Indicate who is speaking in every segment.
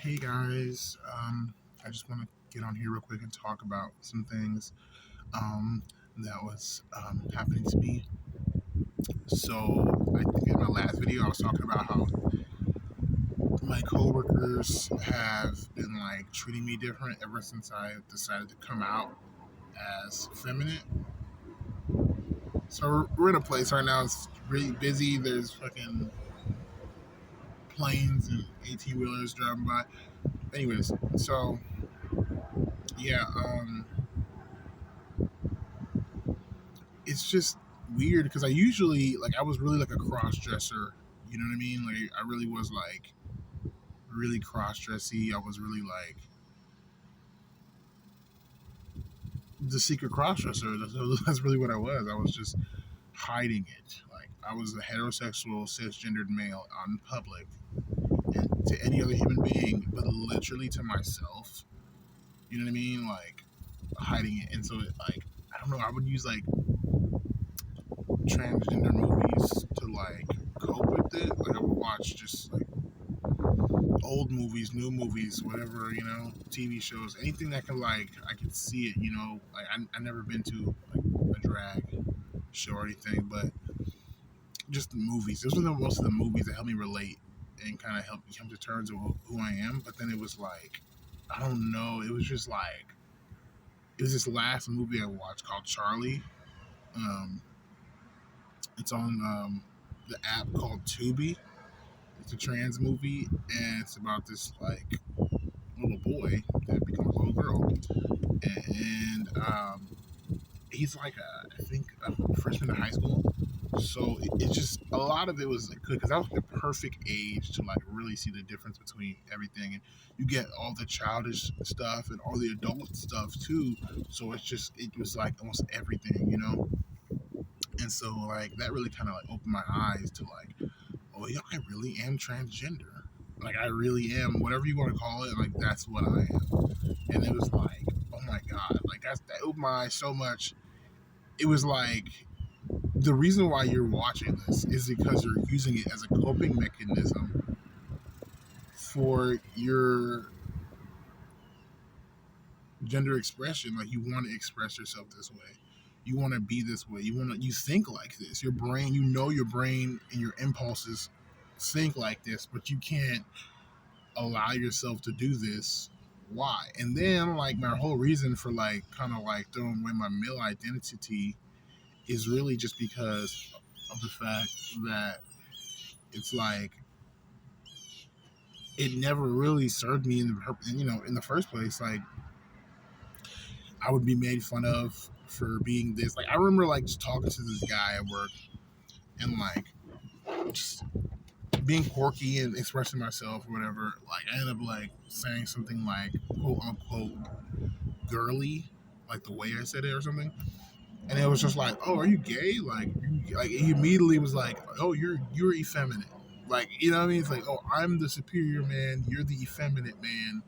Speaker 1: Hey guys, I just want to get on here real quick and talk about some things um, that was happening to me. So, I think in my last video, I was talking about how my coworkers have been like treating me different ever since I decided to come out as feminine. So, we're in a place right now, it's really busy. There's fucking planes and 18 wheelers driving by. Anyways, so yeah, it's just weird because I usually like I was really like a cross dresser. You know what I mean? Like I really was like really cross dressy. I was really like the secret cross dresser. That's really what I was. I was just hiding it. Like I was a heterosexual cisgendered male on public and to any other human being, but literally to myself. You know what I mean? Like hiding it. And so it like I don't know. I would use like transgender movies to like cope with it. Like I would watch just like old movies, new movies, whatever, TV shows, anything that can like I can see it, Like I never been to like a drag show or anything, but just the movies. Those were most of the movies that helped me relate and kind of helped me come to terms with who I am. But then it was like I don't know. It was just like it was this last movie I watched called Charlie. Um, it's on the app called Tubi. It's a trans movie, and it's about this like little boy that becomes a little girl, and he's like I think a freshman in high school. So it's just a lot of it was like good because that was the perfect age to like really see the difference between everything, and you get all the childish stuff and all the adult stuff too. So it was like almost everything. And so like that really kind of like opened my eyes to like, oh yeah, I really am transgender. Like I really am, whatever you want to call it. Like that's what I am. And it was like, oh my god, like that opened my eyes so much. It was like the reason why you're watching this is because you're using it as a coping mechanism for your gender expression. Like you want to express yourself this way, you want to be this way, you think like this. Your brain, your brain and your impulses think like this, but you can't allow yourself to do this. Why? And then like my whole reason for like kind of like throwing away my male identity is really just because of the fact that it's like it never really served me in the first place. Like I would be made fun of for being this. Like I remember like just talking to this guy at work and like just being quirky and expressing myself or whatever. Like I ended up like saying something like quote unquote girly, like the way I said it or something. And it was just like, oh, are you gay? Like he immediately was like, oh, you're effeminate. Like, you know what I mean? It's like, oh, I'm the superior man, you're the effeminate man.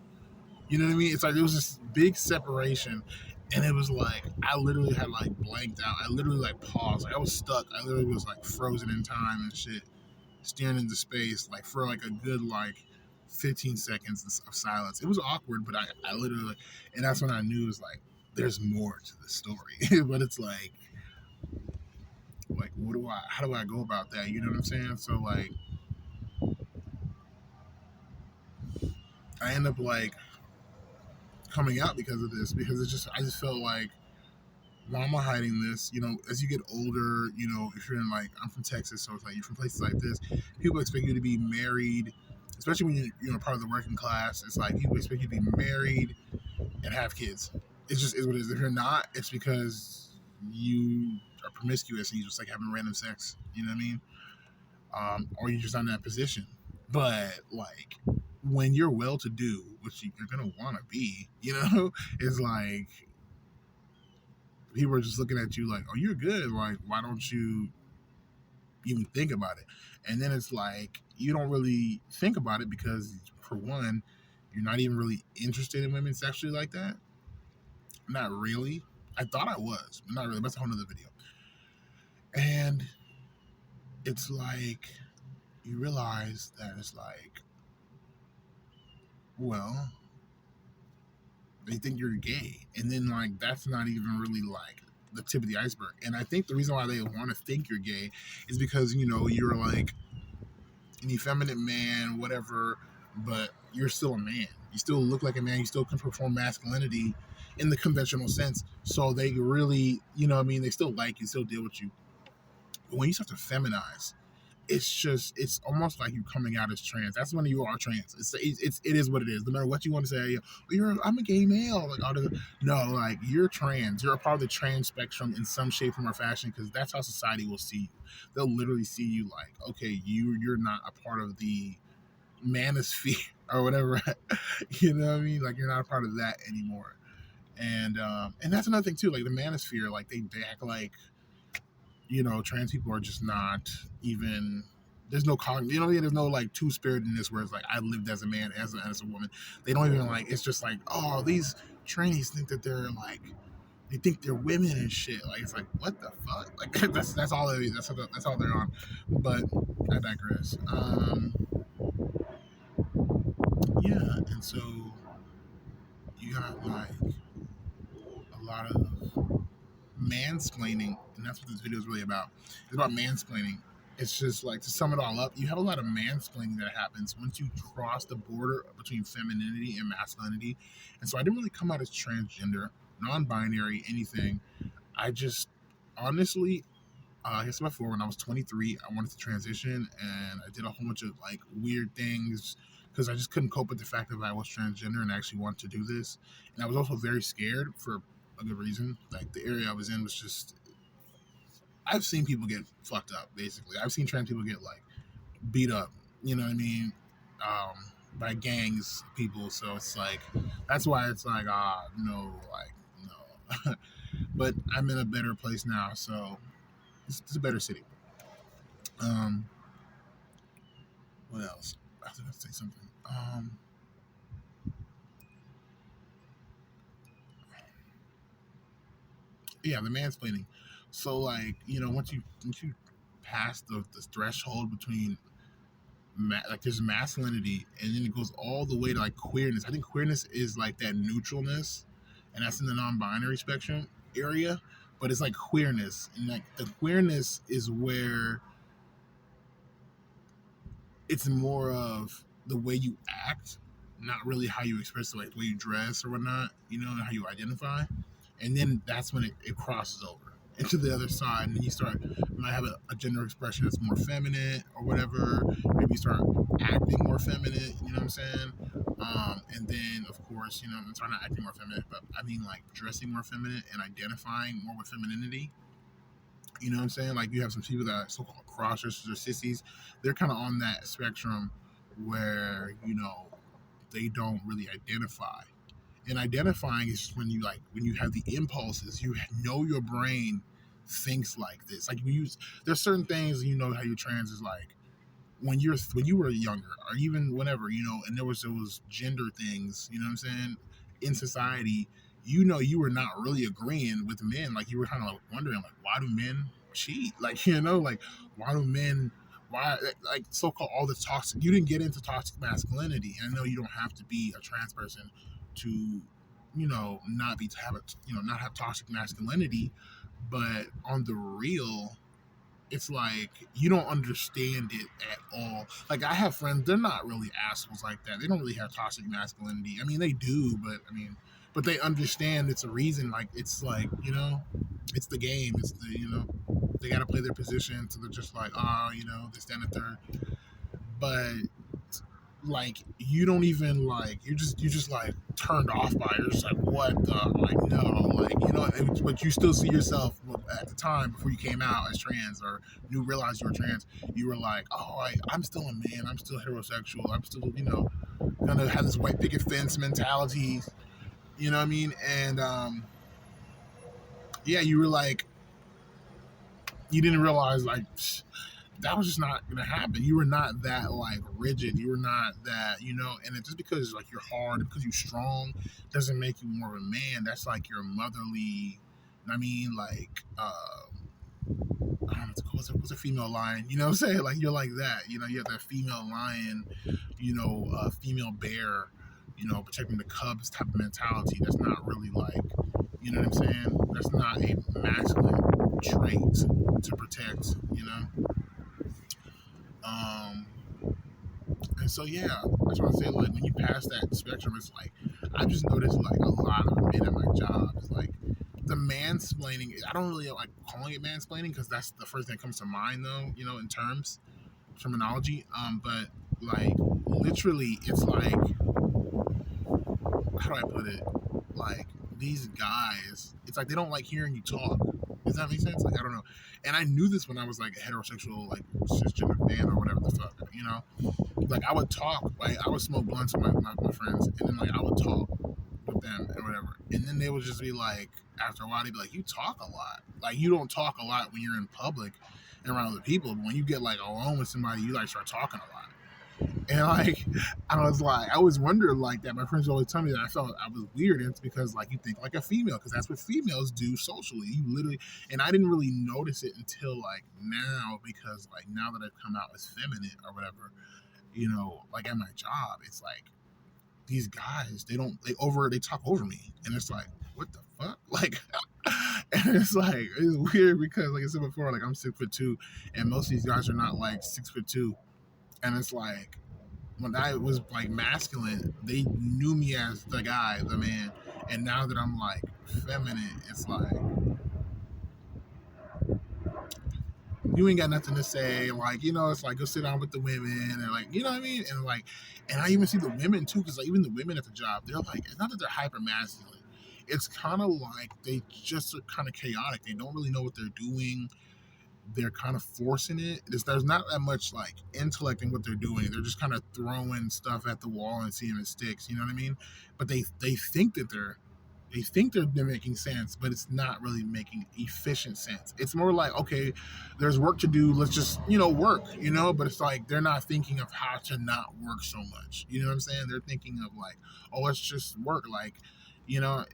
Speaker 1: You know what I mean? It's like there was this big separation, and it was like I literally had like blanked out. I literally like paused. Like I was stuck. I literally was like frozen in time and shit, staring into space like for like a good like 15 seconds of silence. It was awkward, but I literally, and that's when I knew it was like there's more to the story. But it's like how do I go about that? You know what I'm saying? So like I end up like coming out because of this because I just felt like why am I hiding this? As you get older, if you're in like I'm from Texas, so it's like you're from places like this, people expect you to be married, especially when you're part of the working class. It's like people expect you to be married and have kids. It's just is what it is. If you're not, it's because you are promiscuous and you just like having random sex. You know what I mean? Or you're just not in that position. But like when you're well to do, which you're gonna want to be, it's like people are just looking at you like, oh, you're good. Like, why don't you even think about it? And then it's like you don't really think about it because, for one, you're not even really interested in women sexually like that. Not really. I thought I was, but not really. That's a whole nother video. And it's like you realize that it's like Well, they think you're gay, and then like that's not even really like the tip of the iceberg. And I think the reason why they want to think you're gay is because you're like an effeminate man, whatever, but you're still a man. You still look like a man. You still can perform masculinity in the conventional sense. So they really, what I mean, they still like you, still deal with you. But when you start to feminize, it's almost like you coming out as trans. That's when you are trans. It is what it is. No matter what you want to say, I'm a gay male. Like no, like you're trans. You're a part of the trans spectrum in some shape, form, or fashion because that's how society will see you. They'll literally see you like, okay, you're not a part of the manosphere or whatever. You know what I mean? Like you're not a part of that anymore. And that's another thing too. Like the manosphere, like they act like trans people are just not even. There's no there's no like two spiritedness where it's like I lived as a man as a woman. They don't even like. It's just like oh these trannies think that they're like they think they're women and shit. Like it's like what the fuck? Like that's all they that's all they're on. But I digress. Yeah, and so you got like a lot of mansplaining, and that's what this video is really about. It's about mansplaining. It's just like to sum it all up, you have a lot of mansplaining that happens once you cross the border between femininity and masculinity. And so I didn't really come out as transgender, non-binary, anything. I just honestly, I guess before when I was 23, I wanted to transition, and I did a whole bunch of like weird things because I just couldn't cope with the fact that I was transgender and I actually wanted to do this. And I was also very scared for a good reason. Like the area I was in was just I've seen people get fucked up. Basically, I've seen trans people get like beat up. You know what I mean? By gangs, of people. So it's like that's why it's like no, like no. But I'm in a better place now, so it's a better city. Um, what else? I was gonna say something. Yeah, the mansplaining. So like once you pass the threshold between like there's masculinity, and then it goes all the way to like queerness. I think queerness is like that neutralness, and that's in the non-binary spectrum area. But it's like queerness, and like the queerness is where it's more of the way you act, not really how you express it, like the way you dress or whatnot. How you identify, and then that's when it crosses over into the other side, and then you might have a gender expression that's more feminine or whatever. Maybe you start acting more feminine. You know what I'm saying? And then of course, I'm sorry, not acting more feminine, but I mean like dressing more feminine and identifying more with femininity. You know what I'm saying? Like you have some people that are so-called crossdressers or sissies. They're kind of on that spectrum where they don't really identify. And identifying is just when you have the impulses, you know your brain thinks like this. Like there's certain things how you're trans is like when you were younger or even whenever and there was gender things what I'm saying in society. You were not really agreeing with men. Like you were kind of like wondering like why do men cheat? Like like why do men why like so-called all the toxic you didn't get into toxic masculinity. I know you don't have to be a trans person to not be to have a not have toxic masculinity, but on the real it's like you don't understand it at all. Like I have friends, they're not really assholes like that. They don't really have toxic masculinity. I mean, they do, but they understand it's a reason. Like it's like it's the game. It's the they got to play their position. So they're just like this, then, the third. But like you don't even like you just like turned off by it. You're just like what the like no like but you still see yourself at the time before you came out as trans or you realized you were trans. You were like I'm still a man. I'm still heterosexual. I'm still gonna have this white picket fence mentality. You know what I mean? And yeah, you were like you didn't realize like that was just not gonna happen. You were not that like rigid. You were not that, and it just because like you're hard, because you're strong, doesn't make you more of a man. That's like your motherly. I mean, like I don't know what's a female lion. You know what I'm saying? Like you're like that. You have that female lion. Female bear protecting the cubs type of mentality. That's not really like, you know what I'm saying? That's not a masculine trait to protect, Um, and so yeah, that's what I say. Like when you pass that spectrum, it's like I just noticed like a lot of men at my job is like the mansplaining. I don't really like calling it mansplaining because that's the first thing that comes to mind, though. In terms terminology. But like literally, it's like how do I put it? Like these guys, it's like they don't like hearing you talk. Does that make sense? Like I don't know. And I knew this when I was like a heterosexual, like cisgender man or whatever the fuck. Like I would talk, like I would smoke blunts with my friends, and then like I would talk with them and whatever, and then they would just be like, after a while, they'd be like, "You talk a lot. Like you don't talk a lot when you're in public and around other people, but when you get like alone with somebody, you like start talking a lot." And like I always wondered like that. My friends would always tell me that I felt I was weird, and it's because like you think like a female, because that's what females do socially. You literally, and I didn't really notice it until like now, because like now that I've come out as feminine or whatever, like at my job, it's like these guys, they talk over me, and it's like, what the fuck, like, and it's like it's weird because, like I said before, like I'm 6'2", and most of these guys are not like 6'2", and it's like when I was like masculine, they knew me as the guy, the man, and now that I'm like feminine, it's like you ain't got nothing to say. Like, it's like go sit down with the women and like, you know what I mean? And like, and I even see the women too, because like even the women at the job, they're like, it's not that they're hyper masculine. It's kind of like they just are kind of chaotic. They don't really know what they're doing. They're kind of forcing it. There's not that much like intellect in what they're doing. They're just kind of throwing stuff at the wall and seeing if it sticks. You know what I mean? But they think that they're making sense, but it's not really making efficient sense. It's more like, okay, there's work to do. Let's just, work, but it's like they're not thinking of how to not work so much. You know what I'm saying? They're thinking of like, oh, let's just work. Like, you know,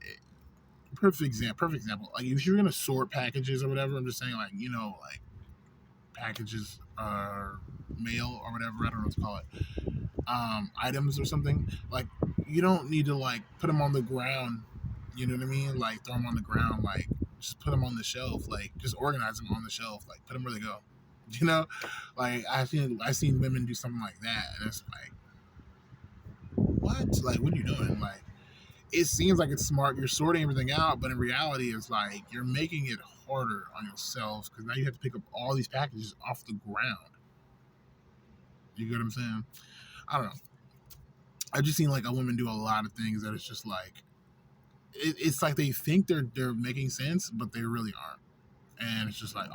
Speaker 1: perfect example. Like if you're going to sort packages or whatever, I'm just saying like, like packages or mail or whatever, I don't know what to call it, items or something. Like you don't need to like put them on the ground. You know what I mean? Like throw them on the ground. Like just put them on the shelf. Like just organize them on the shelf. Like put them where they go. You know, like I seen women do something like that, and it's like, what? Like what are you doing? Like it seems like it's smart. You're sorting everything out, but in reality, it's like you're making it harder on yourselves because now you have to pick up all these packages off the ground. You get what I'm saying? I don't know. I've just seen like a woman do a lot of things that it's just like it's like they think they're making sense, but they really aren't. And it's just like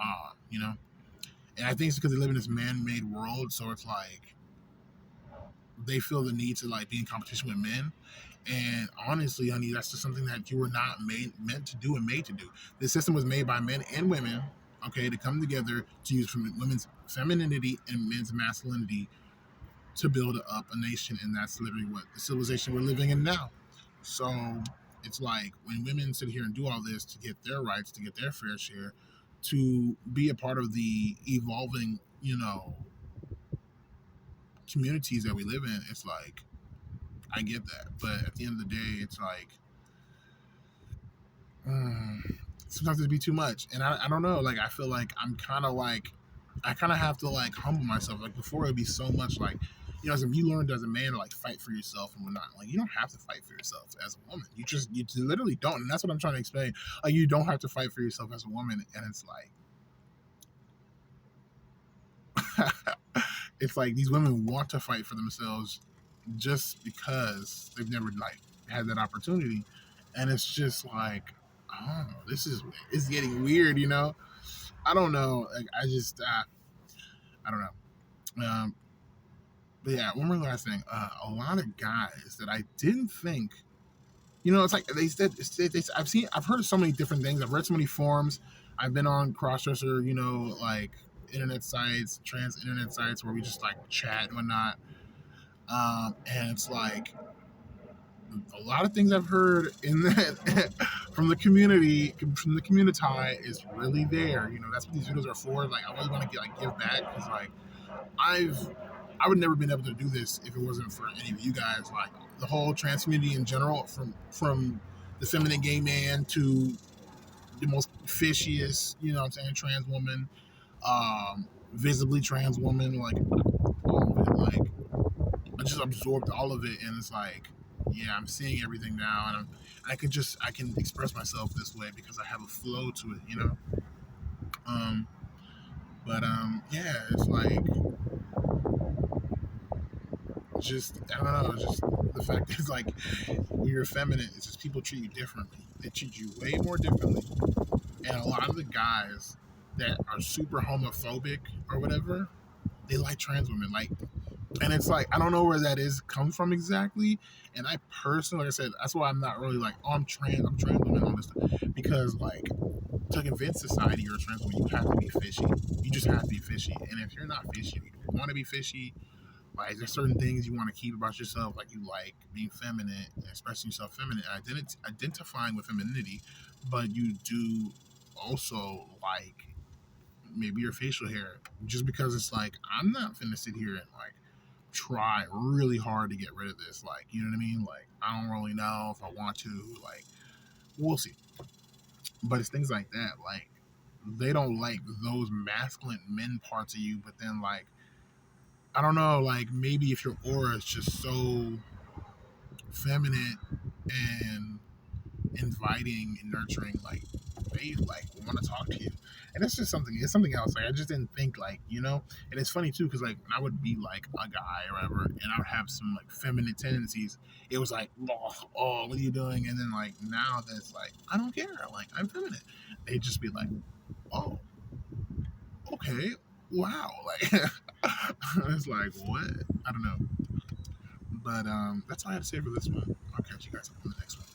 Speaker 1: And I think it's because they live in this man-made world, so it's like they feel the need to like be in competition with men. And honestly, honey, that's just something that you were not meant to do and made to do. This system was made by men and women, okay, to come together to use from women's femininity and men's masculinity to build up a nation, and that's literally what the civilization we're living in now. So it's like when women sit here and do all this to get their rights, to get their fair share, to be a part of the evolving, communities that we live in, it's like I get that, but at the end of the day, it's like mm, sometimes it'd be too much, and I don't know. Like I feel like I'm kind of like I kind of have to like humble myself. Like before, it'd be so much like as you learned as a man to like fight for yourself and whatnot. Like you don't have to fight for yourself as a woman. You literally don't, and that's what I'm trying to explain. Like you don't have to fight for yourself as a woman, and it's like it's like these women want to fight for themselves just because they've never like had that opportunity, and it's just like I don't know. It's getting weird, I don't know. Like I just I don't know. But yeah, one more last thing. A lot of guys that I didn't think, it's like they said. I've heard so many different things. I've read so many forums. I've been on Crossdresser, like internet sites, trans internet sites where we just like chat and whatnot. And it's like a lot of things I've heard in that from the community is really there. That's what these videos are for. Like I really want to give back because like I've I would never been able to do this if it wasn't for any of you guys like the whole trans community in general, from the feminine gay man to the most fishiest, you know what I'm saying, trans woman, visibly trans woman, like all of it. Like I just absorbed all of it, and it's like, yeah, I'm seeing everything now, and I can express myself this way because I have a flow to it, you know. Um, yeah, it's like just I don't know, just the fact is like when you're feminine, it's just people treat you differently. They treat you way more differently, and a lot of the guys that are super homophobic or whatever, they like trans women. Like, and it's like I don't know where that is comes from exactly. And I personally, like I said, that's why I'm not really like, oh, I'm trans woman on this stuff, because like to convince society you're a trans woman, you have to be fishy. You just have to be fishy. And if you're not fishy, if you want to be fishy, like there's certain things you want to keep about yourself, like you like being feminine, expressing yourself feminine, identifying with femininity, but you do also like maybe your facial hair, just because it's like I'm not gonna sit here and like try really hard to get rid of this. Like, you know what I mean? Like, I don't really know if I want to. Like, we'll see. But it's things like that. Like, they don't like those masculine men parts of you, but then like I don't know, like maybe if your aura is just so feminine and inviting and nurturing, like they like want to talk to you, and it's something else. Like I just didn't think, like, you know. And it's funny too because like when I would be like a guy or whatever, and I would have some like feminine tendencies, it was like, oh, what are you doing? And then like now that's like I don't care, like I'm feminine. They just be like, oh, okay, wow, like it's like what, I don't know. But that's all I have to say for this one. I'll catch you guys up on the next one.